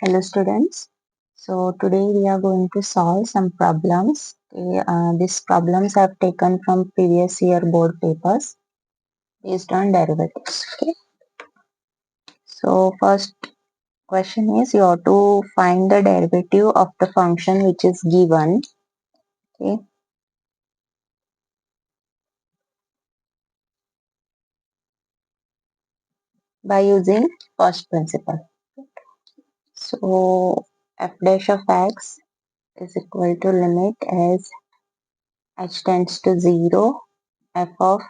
Hello students. So today we are going to solve some problems. These problems I have taken from previous year board papers based on derivatives. Okay. So first question is you have to find the derivative of the function which is given. Okay. By using first principle. So f dash of x is equal to limit as h tends to 0 f of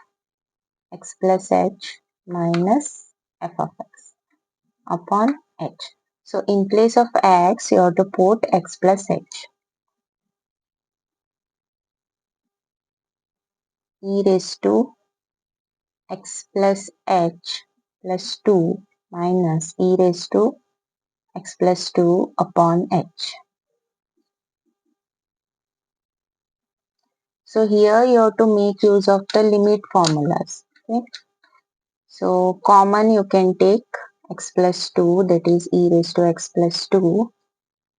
x plus h minus f of x upon h. So in place of x, you have to put x plus h. E raised to x plus h plus 2 minus e raised to x plus 2 upon h. So here you have to make use of the limit formulas. Okay. So common you can take x plus 2, that is e raised to x plus 2.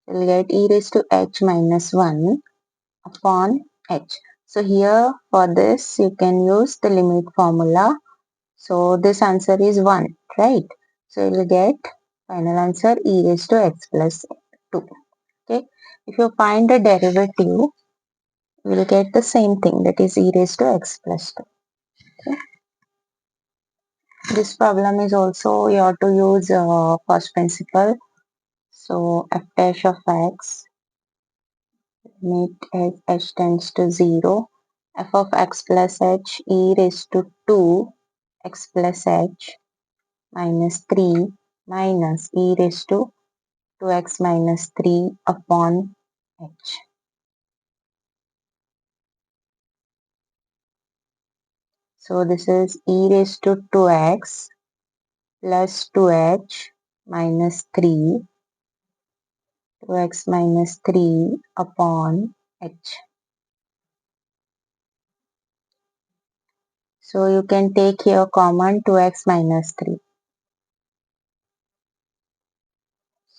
You'll get e raised to h minus 1 upon h. So here for this you can use the limit formula. So this answer is 1, right? So you will get final answer e raised to x plus 2. Okay. If you find the derivative, you will get the same thing, that is e raised to x plus 2. Okay. This problem is also you have to use first principle. So f dash of x, limit as h tends to 0, f of x plus h e raised to 2 x plus h minus 3 minus e raised to 2x minus 3 upon h. So this is e raised to 2x plus 2h minus 3, 2x minus 3 upon h. So you can take here common 2x minus 3.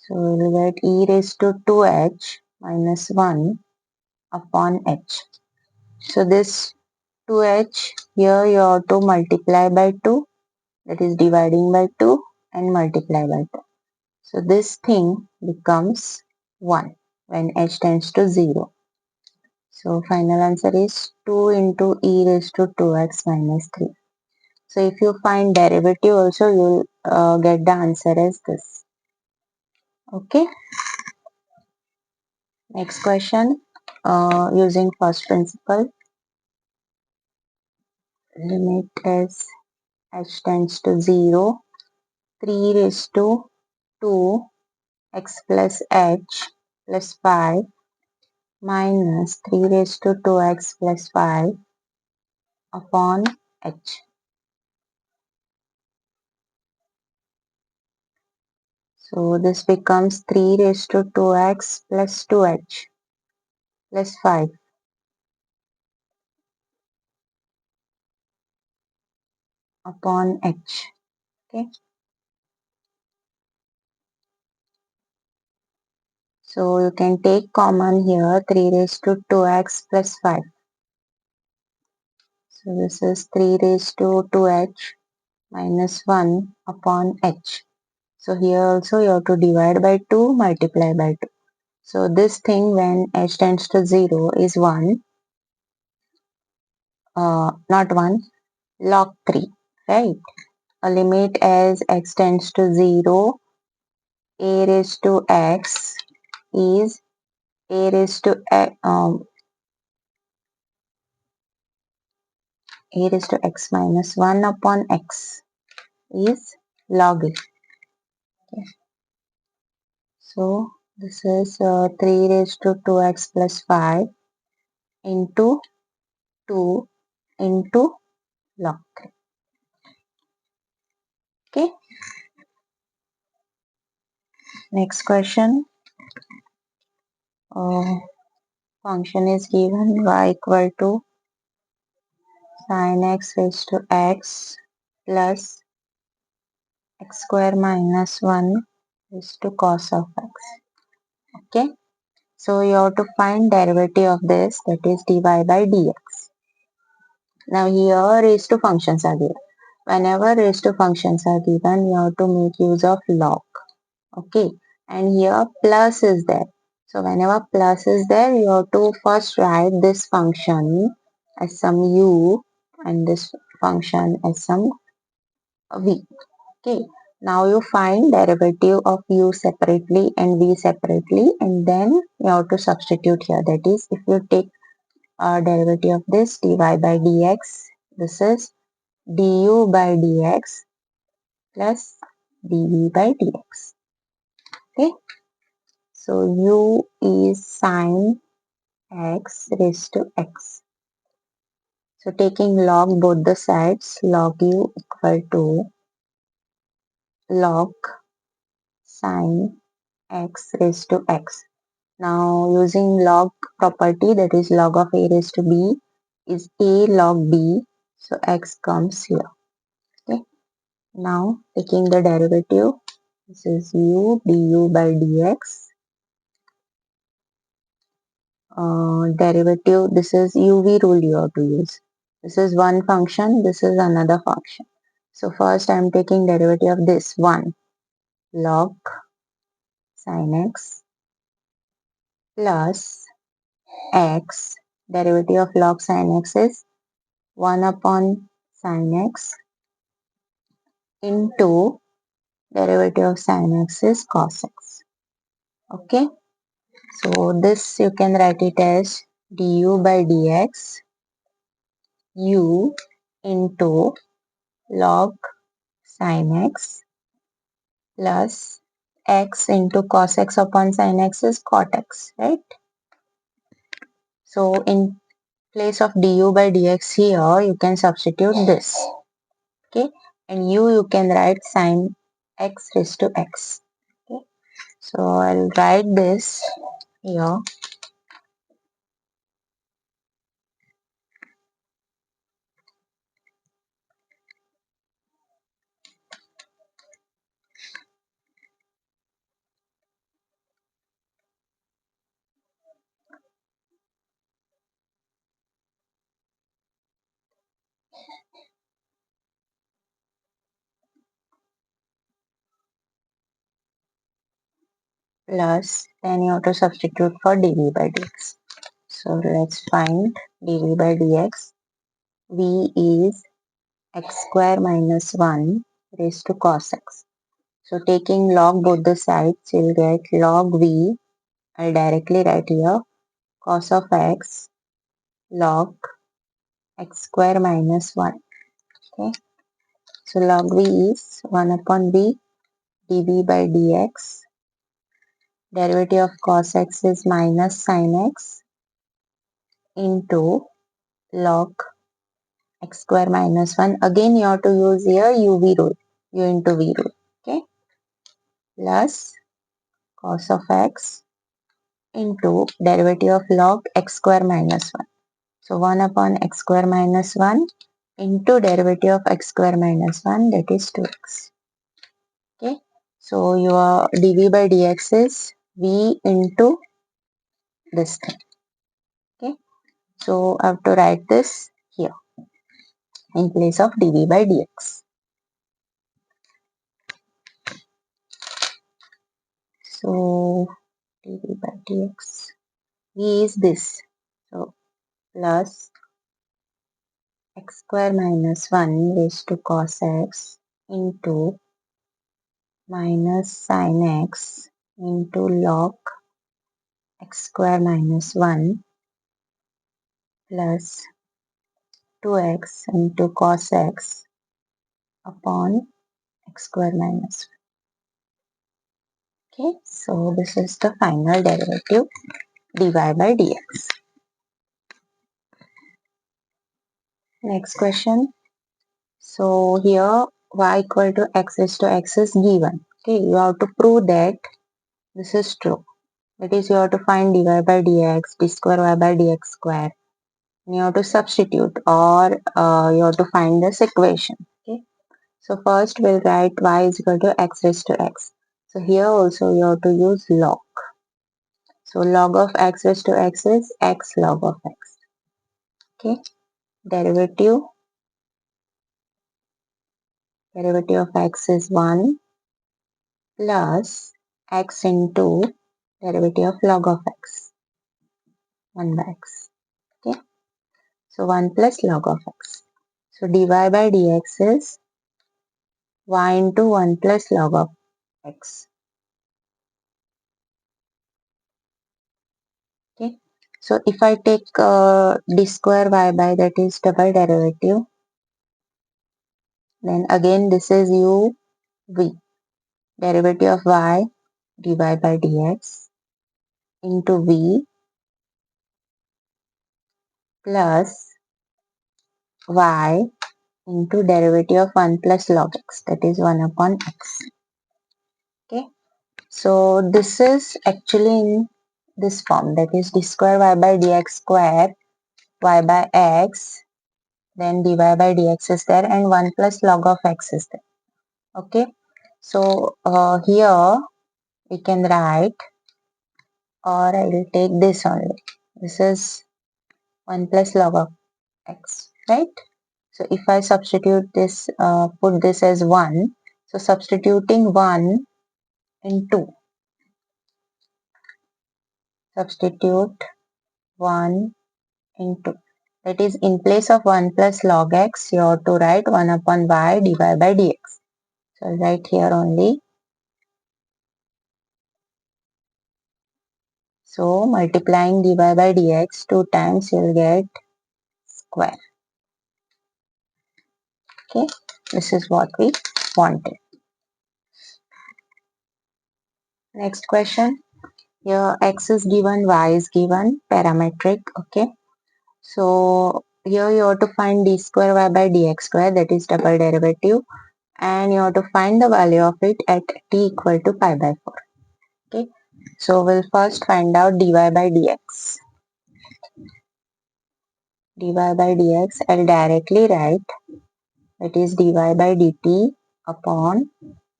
So we will get e raised to 2h minus 1 upon h. So this 2h here you have to multiply by 2, that is dividing by 2 and multiply by 2. So this thing becomes 1 when h tends to 0. So final answer is 2 into e raised to 2x minus 3. So if you find derivative also you will get the answer as this. Okay. Next question, using first principle, limit as h tends to 0, 3 raised to 2 x plus h plus 5 minus 3 raised to 2x plus 5 upon h. So this becomes 3 raised to 2x plus 2h plus 5 upon h. Okay. So you can take common here 3 raised to 2x plus 5. So this is 3 raised to 2h minus 1 upon h. So here also you have to divide by 2, multiply by 2. So this thing when h tends to 0 is 1, not 1, log 3, right? A limit as x tends to 0, a raised to x is a raised to a raised to x minus 1 upon x is log a. Okay. So this is 3 raised to 2x plus 5 into 2 into log 3. Okay. Next question. Function is given y equal to sin x raised to x plus x square minus 1 raised to cos of x. Okay. So you have to find derivative of this, that is dy by dx. Now here raised to functions are given. Whenever raised to functions are given, you have to make use of log. Okay. And here plus is there. So whenever plus is there, you have to first write this function as some u and this function as some v. Okay. Now you find derivative of u separately and v separately, and then you have to substitute here. That is, if you take derivative of this dy by dx, this is du by dx plus dv by dx. Okay. So u is sine x raised to x. So taking log both the sides, log u equal to log sine x raised to x. Now using log property, that is log of a raised to b is a log b. So x comes here. Okay. Now taking the derivative, this is u du by dx. Derivative, this is uv rule you have to use. This is one function, this is another function. So first I am taking derivative of this 1 log sin x plus x. Derivative of log sin x is 1 upon sin x into derivative of sin x is cos x. Okay. So this you can write it as du by dx u into log sin x plus x into cos x upon sin x is cot x, right? So in place of du by dx here, you can substitute this. Okay. And you can write sin x raised to x. Okay. So I'll write this here. Plus then you have to substitute for dv by dx. So let's find dv by dx. V is x square minus 1 raised to cos x. So taking log both the sides, you'll get log v. I'll directly write here cos of x log x square minus 1. Okay. So log v is 1 upon v dv by dx. Derivative of cos x is minus sin x into log x square minus 1. Again you have to use here uv rule, u into v rule. Okay. Plus cos of x into derivative of log x square minus 1. So 1 upon x square minus 1 into derivative of x square minus 1, that is 2x. Okay. So your dv by dx is v into this thing. Okay. So I have to write this here in place of dv by dx. So dv by dx, v is this. So plus x square minus 1 raised to cos x into minus sin x into log x square minus 1 plus 2x into cos x upon x square minus 1. Okay, so this is the final derivative dy by dx. Next question. So here y equal to x raised to x is given. Okay, you have to prove that this is true. That is, you have to find dy by dx, d square y by dx square. You have to substitute, or you have to find this equation. Okay. So first we'll write y is equal to x raised to x. So here also you have to use log. So log of x raised to x is x log of x. Okay. Derivative of x is 1 plus x into derivative of log of x, 1 by x. Okay. So 1 plus log of x. So dy by dx is y into 1 plus log of x. Okay. So if I take d square y by, that is double derivative, then again this is u v, derivative of y dy by dx into v plus y into derivative of 1 plus log x, that is 1 upon x. Okay. So this is actually in this form, that is d square y by dx square y by x, then dy by dx is there, and 1 plus log of x is there. Okay. So here we can write, or I will take this only. This is 1 plus log of x, right? So if I substitute this, put this as 1, so substituting 1 in 2, substitute 1 in 2. That is, in place of 1 plus log x, you have to write 1 upon y dy by dx. So I'll write here only. So multiplying dy by dx 2 times, you'll get square. Okay, this is what we wanted. Next question. Here x is given, y is given, parametric. Okay, so here you have to find d square y by dx square, that is double derivative, and you have to find the value of it at t equal to pi by 4. Okay, so we'll first find out dy by dx. Dy by dx, I'll directly write, that is dy by dt upon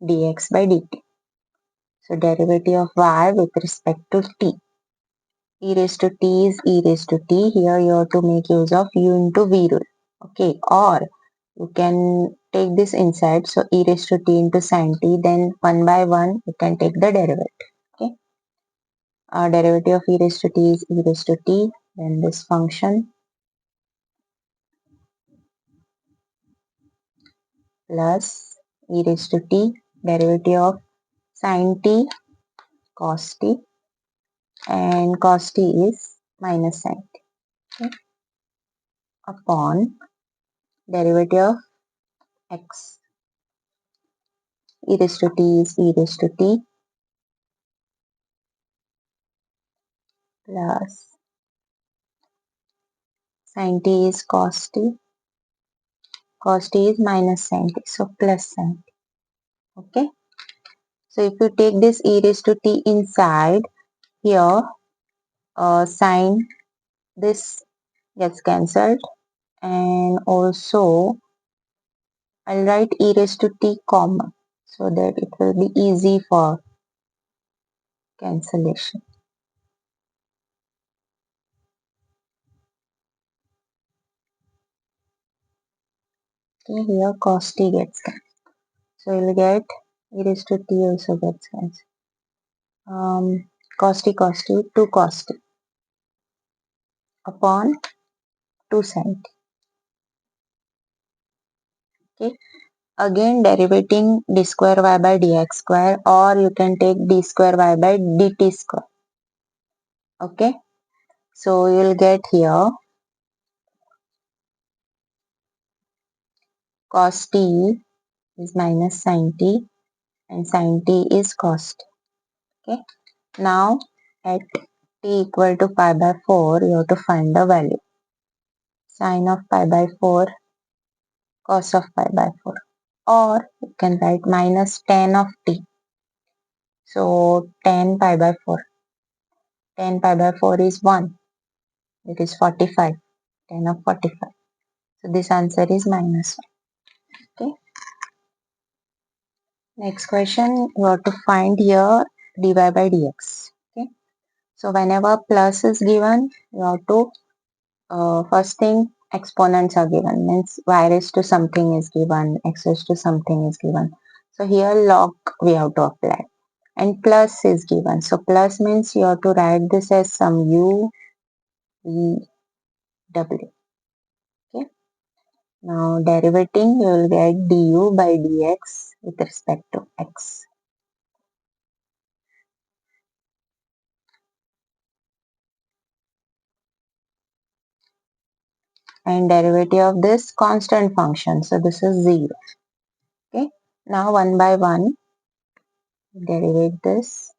dx by dt. So derivative of y with respect to t. E raised to t is e raised to t. Here you have to make use of u into v rule. Okay, or you can take this inside. So e raised to t into sin t. Then 1 by 1 you can take the derivative. Okay, derivative of e raised to t is e raised to t. Then this function plus e raised to t, derivative of sin t, cos t, and cos t is minus sin t. Okay, upon derivative of x. E raised to t is e raised to t plus sin t is cos t is minus sin t, so plus sin t. Okay, so if you take this e raised to t inside, here sin this gets cancelled, and also I'll write e raised to t common so that it will be easy for cancellation. Okay, here cos t gets cancelled, so you'll get e raised to t also gets cancelled. Cos t, 2 cos t upon 2 sin t. Okay, again derivating d square y by dx square, or you can take d square y by dt square. Okay, so you'll get here cos t is minus sin t, and sin t is cos t. Okay, now at t equal to pi by 4, you have to find the value. Sin of pi by 4, cos of pi by 4, or you can write minus tan of t. So tan pi by 4, tan pi by 4 is 1, it is 45, tan of 45. So this answer is minus 1. Okay, Next question, you have to find here dy by dx. Okay. So whenever plus is given, you have to first thing exponents are given, means y raised to something is given, x raised to something is given. So here log we have to apply, and plus is given. So plus means you have to write this as some u v w. Okay. Now derivating, you will get du by dx with respect to x. And derivative of this constant function. So this is 0. Okay. Now one by one, derivate this.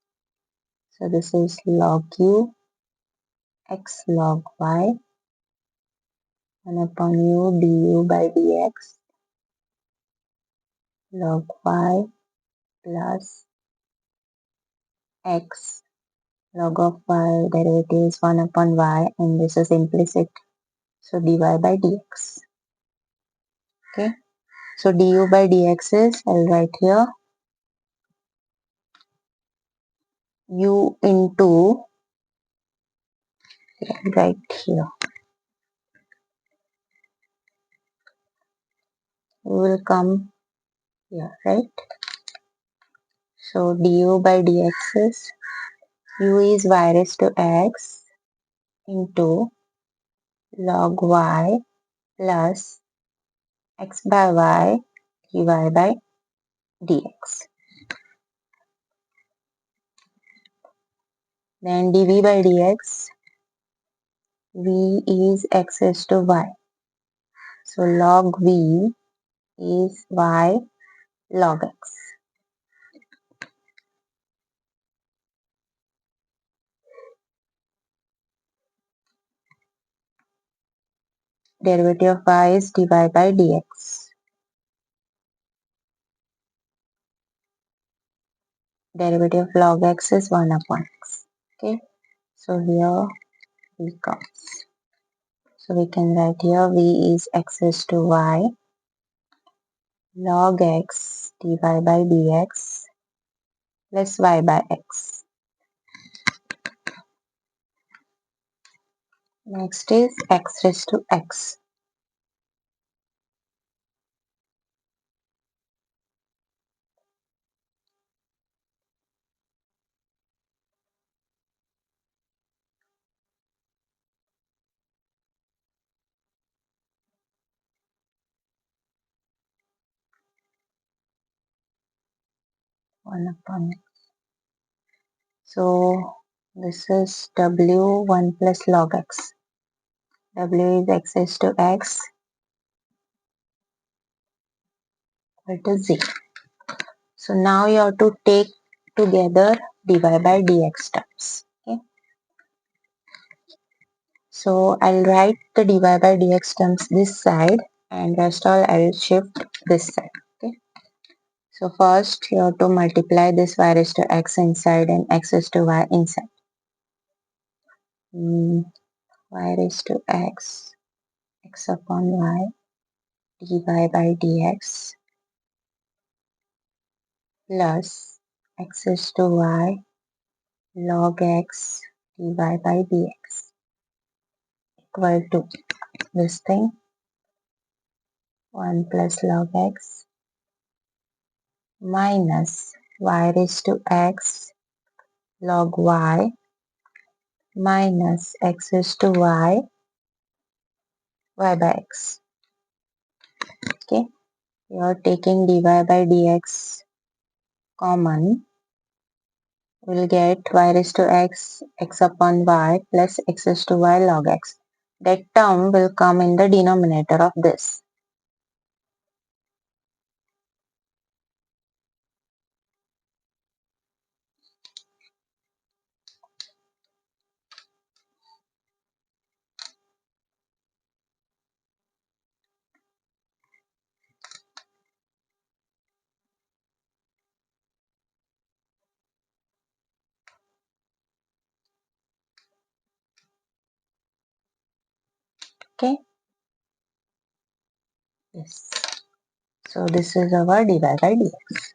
So this is log u x log y 1 upon u du by dx log y plus x log of y derivative is 1 upon y and this is implicit. So dy by dx. Okay. So du by dx is, I'll write here u into, right here, we will come here, right? So du by dx is u is y raised to x into log y plus x by y dy by dx. Then dv by dx, v is x raised to y. So log v is y log x. Derivative of y is dy by dx. Derivative of log x is 1 upon x. Okay. So here v comes. So we can write here v is x raised to y log x dy by dx plus y by x. Next is x raised to x. One upon x. So this is w 1 plus log x. W is x raised to x equal to 0. So now you have to take together dy by dx terms. Okay. So I'll write the dy by dx terms this side and rest all I'll shift this side. Okay. So first you have to multiply this y raised to x inside and x raised to y inside. Y raised to x upon y, dy by dx plus x raised to y log x dy by dx equal to this thing 1 plus log x minus y raised to x log y minus x raised to y by x. Okay, you are taking dy by dx common, we'll get y raised to x upon y plus x raised to y log x. That term will come in the denominator of this. Okay, yes. So this is our dy by dx.